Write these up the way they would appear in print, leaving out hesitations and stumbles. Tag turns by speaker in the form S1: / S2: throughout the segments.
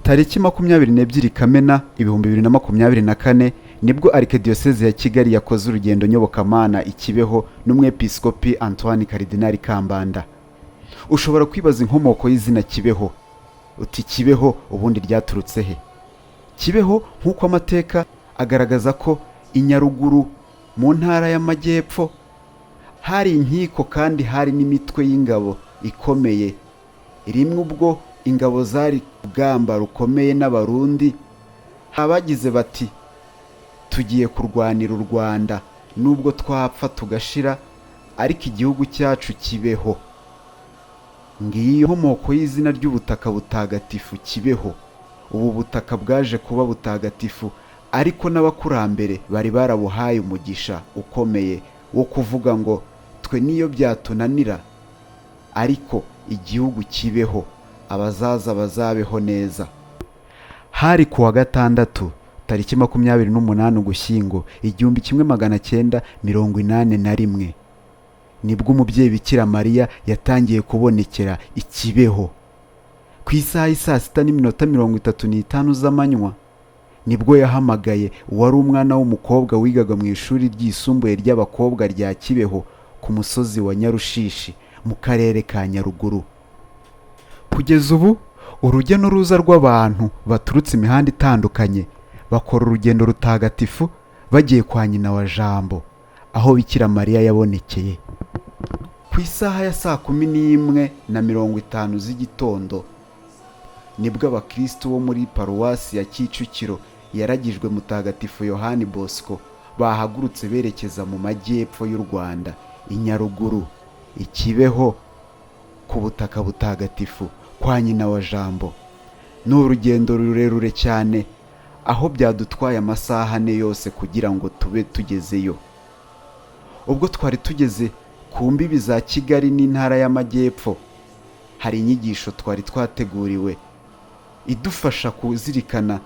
S1: Tariki 22 Kamena 2024 nibwo Arikidiyoseze ya Kigali yakoze urugendo nyobokamana ikibeho n'umwepiskopi Antoine Karidinali Kambanda. Ushobora kwibaza inkomoko y'izina Kibeho. Uti Kibeho ubundi ryaturutse he? Kibeho nk'uko amateka agaragaza ko inyaruguru mu ntara y'amajyepfo hari inkiko kandi hari n'imitwe y'ingabo ikomeye. Rimwe ubwo ingabo zari kugamba rukomeye n'abarundi abagize bati tugiye kurwanira u Rwanda nubwo twapfa tugashira ariko igihugu cyacu kibeho. Ngiyo nkomoko y'izina ry'ubutaka butagatifu Kibeho. Ubu butaka bwaje kuba butagatifu ariko n'abakurambere bari barabuhaye umugisha ukomeye wo kuvuga ngo twe niyo byatunanira ariko igihugu kibeho, abazaza bazabeho neza. Hari kuwa gatandatu tariki 28 Ugushyingo 1981 nibwo umubyeyi Bikira Mariya yatangiye kubonekera ikibeho. Ku isaha saa 6:35 z'amanywa nibwo yahamagaye wari umwana w'umukobwa wigaga mu ishuri ryisumbuye ry'abakobwa rya Kibeho ku musozi wa Nyarushishi mu karere ka Nyaruguru. Kugeza ubu urujya n'uruza rw'abantu baturutse imihanda itandukanye bakora urugendo rutagatifu bagiye kwa nyina wa Jambo aho Bikira Mariya yabonekeye. Ku isaha ya saa 11:50 z'igitondo nibwo abakristo bo muri paruwasi ya Kicukiro yaragijwe Mutagatifu Yohani Bosco bahagurutse berekeza mu majyepfo y'u Rwanda i Nyaruguru ikibeho ku butaka butagatifu kwa nyina wa Jambo. Ni urugendo rurerure cyane aho byadutwaye amasaha 4 yose kugira ngo tube tugezeyo. Ubwo twari tugeze ku mbibi za Kigali n'intara y'amajyepfo hari inyigisho twari twateguriwe idufasha kuzirikana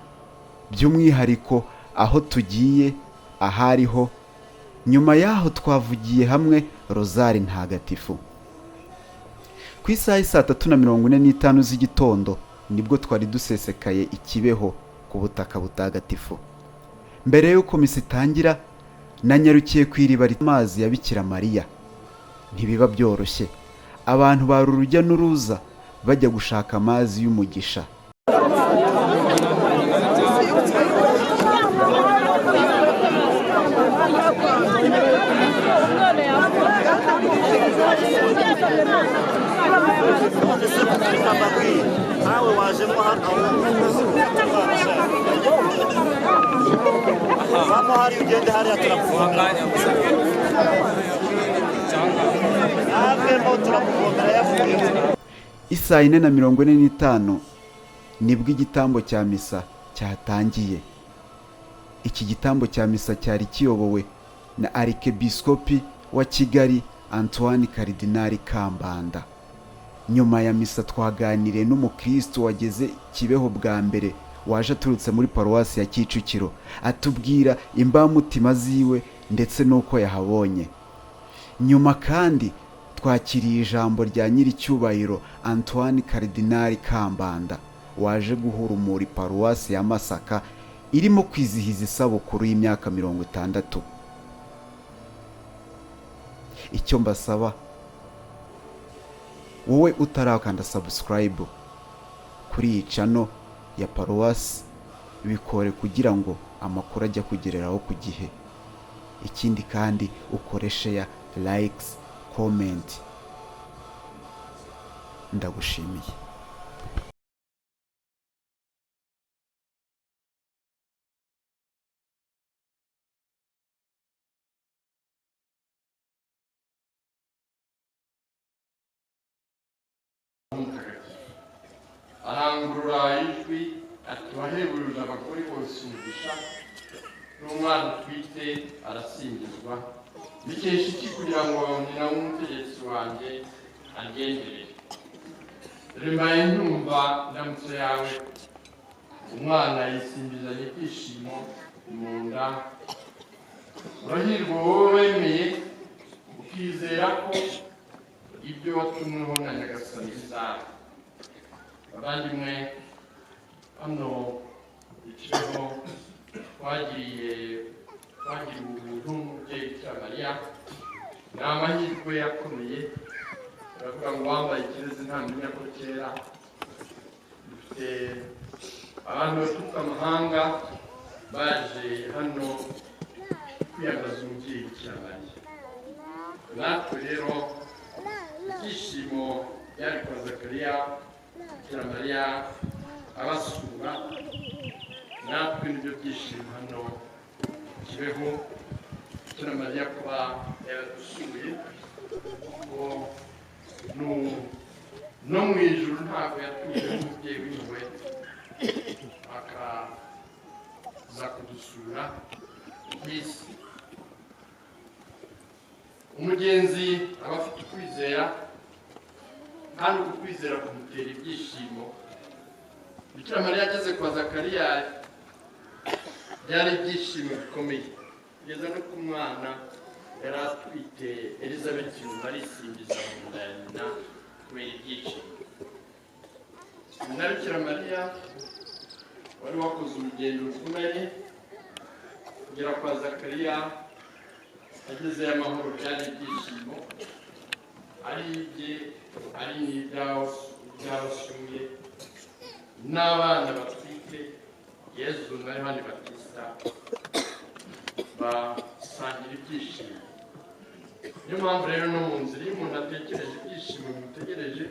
S1: by'umwihariko aho tugiye ahariho. Nyuma yaho twavugiye hamwe rozari ntagatifu. Ku isaha saa 3:45 z'igitondo nibwo twari dusesekaye ikibeho ku butaka butagatifu. Mbere y'uko misa itangira nanyarukiye kw'iriba ry'amazi ya Bikira Mariya. Ntibiba byoroshye, abantu bari urujya n'uruza bajya gushaka amazi y'umugisha. Isaa 4:45 nibwo igitambo cya misa cyatangiye. Iki gitambo cya misa cyari kiyobowe na Arikebiskopi wa Kigali Antoine Karidinali Kambanda. Nyuma ya misa twaganiriye n'umukristo wageze Kibeho bwa mbere waje aturutse muri paruwasi ya Kicukiro atubwira imbamutima ziwe ndetse n'uko yahabonye. Nyuma kandi twakiriye ijambo rya nyiricyubahiro Antoine Karidinali Kambanda waje guhurumura paruwasi ya Masaka irimo kwizihiza isabukuru y'imyaka 60. Icyo mbasaba wowe utarakanda subscribe kuri iyi channel ya paruwasi bikore kugira ngo amakuru ajya kugereraho ku gihe. Ikindi kandi ukore share, likes, comment. Ndagushimiye.
S2: Arangurura ijwi ati wahebuje abagore bose umugisha n'umwana utwite arasingizwa. Bikesha iki kugira ngo nyina w'umutegetsi wanjye agenderere. Rembaye ndumva ndamutso yawe umwana yisimbizanye ibyishimo mu nda. Urahirwa wowe wemeye ukizera ko ibyo watumweho na Nyagasani bizaba. Abandimwe hano ikibazo twagiriye ubuntu n'umubyeyi Bikira Mariya ni amahirwe yakomeye. Baravuga ngo wambaye ikirezi ntamenya ko kera. Dufite abantu baturuka amahanga baje hano kwiyambaza umubyeyi Bikira Mariya. Natwe rero ibyishimo byari kwa Zakariya Bikira Mariya abasura, natwe nibyo byishimo hano Kibeho Bikira Mariya kuba yaradusuye. Ko no mu ijuru ntabwo yatuje umubyeyi w'impuhwe akaza kudusura ku isi. Umugenzi aba afite ukwizera, kandi uku kwizera kumutera ibyishimo. Bikira Mariya ageze kwa Zakariya byari ibyishimo bikomeye, kugeza no ku mwana yari atwite Elizabeth yumva arisimbiza mu nda ya nyina kubera ibyishimo. Na Bikira Mariya wari wakoze urugendo rukomeye kugera kwa Zakariya, agezeyo amahoro byari ibyishimo, ari ibye ari n'iby'abasuye n'abana batwite Yezu na Yohani Batista basangira ibyishimo. Niyo mpamvu rero no mu nzira iyo umuntu atekereje ibyishimo bimutegereje,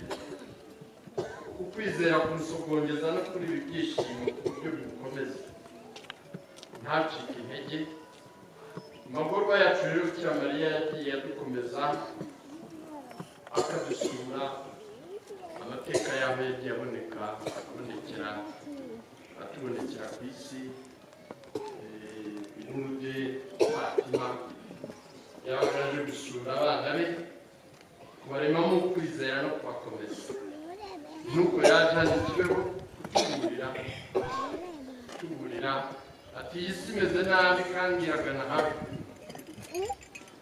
S2: ukwizera kumusogongeza no kuri ibi byishimo ku buryo bimukomeza ntacike intege. Amagorwa yacu rero Bikira Mariya yagiye adukomeza akadusura. Amateka yaho yagiye atubonekera ku isi. Inkuru Fatima yabaga aje gusura abana be, kubaremamo ukwizera no kubakomeza. Nuko yaje hano Kibeho kutuburira ati iyi si imeze nabi kandi iragana habi.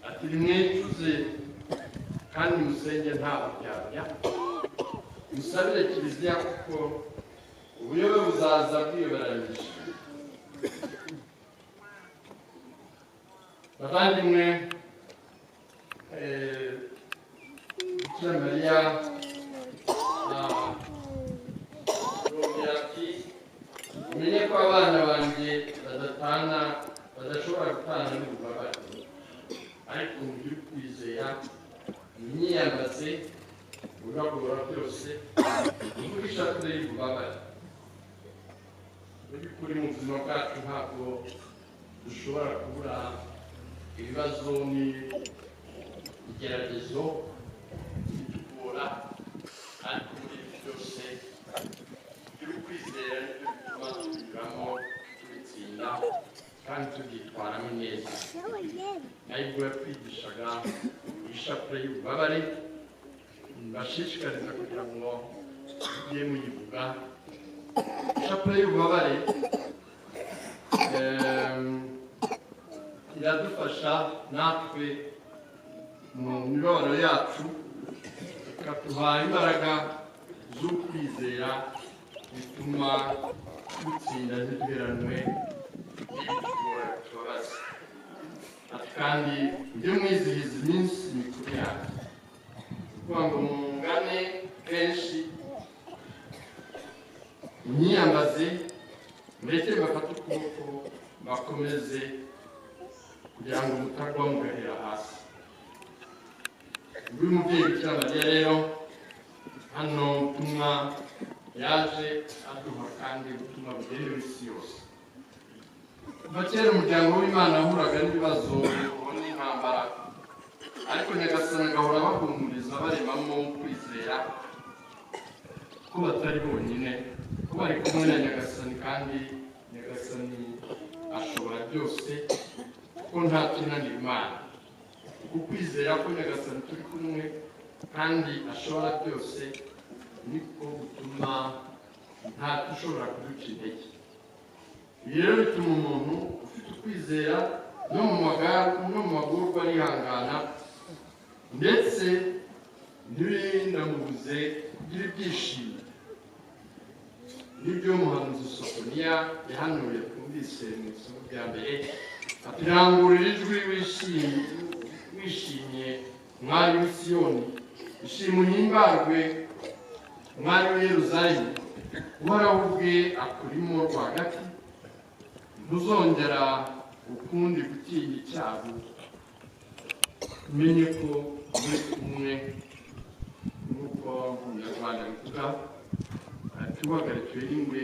S2: Ati nimwicuze kandi musenge nta buryarya, musabire Kiliziya kuko ubuyobe buzaza bwiyoberanyije. Bavandimwe, Bikira Mariya yongera ati umenye ko abana banjye badashobora gutana n'ububabare, ariko mu by'ukwizera imyiyambaze uragora byose uvugisha kure y'ububabare. Mu by'ukuri mu buzima bwacu ntabwo dushobora kubura ibibazo n'ibigeragezo bitugora, ariko muri ibi byose by'ukwizera nibyo bituma tubinyuramo tubitsinda kandi tubyitwaramo neza. Nayibwo yatwigishaga ishapure y'ububabare, mbashishikariza kugira ngo tujye muyivuga. Ishapure y'ububabare iradufasha natwe mu mibabaro yacu, ikaduha imbaraga z'ukwizera bituma dutsinda ntiduheranwe n'ibitugora bitubabaza. Ati kandi ujye mwizihiza iminsi mikuru yanyu, kugira ngo mungane kenshi, mwiyambaze, mureke bafate ukuboko bakomeze kugira ngo mutagwa mugahera hasi. Uyu mubyeyi Bikira Mariya rero hano ubutumwa yaje aduha, kandi ubutumwa bugenewe isi yose. Kuva kera umuryango w'Imana wahuraga n'ibibazo n'intambara, ariko Nyagasani agahora abahumuriza baremamo kwizera ko batari bonyine, ko bari kumwe na Nyagasani, kandi Nyagasani ashobora byose kuko nta kinanira Imana. Ukwizera ko Nyagasani turi kumwe kandi ashobora byose niko gutuma nta ushobora kuduca intege. Ibi rero bituma umuntu ufite ukwizera no mu magorwa arihangana, ndetse ntibinamubuze kugira ibyishimo. nibyo umuhanuzi Sofoniya yahanuye twumvise mu isomo rya mbere ati rangurura ijwi wishimye mwari w'i Siyoni, ishima uhimbarwe mwari w'i Yeruzalemu, uhoraho ubwe akurimo rwagati, ntuzongera ukundi gutinya icyago, umenye ko muri kumwe nk'uko umunyarwanda bivuga tubagarikiwe n'ingwe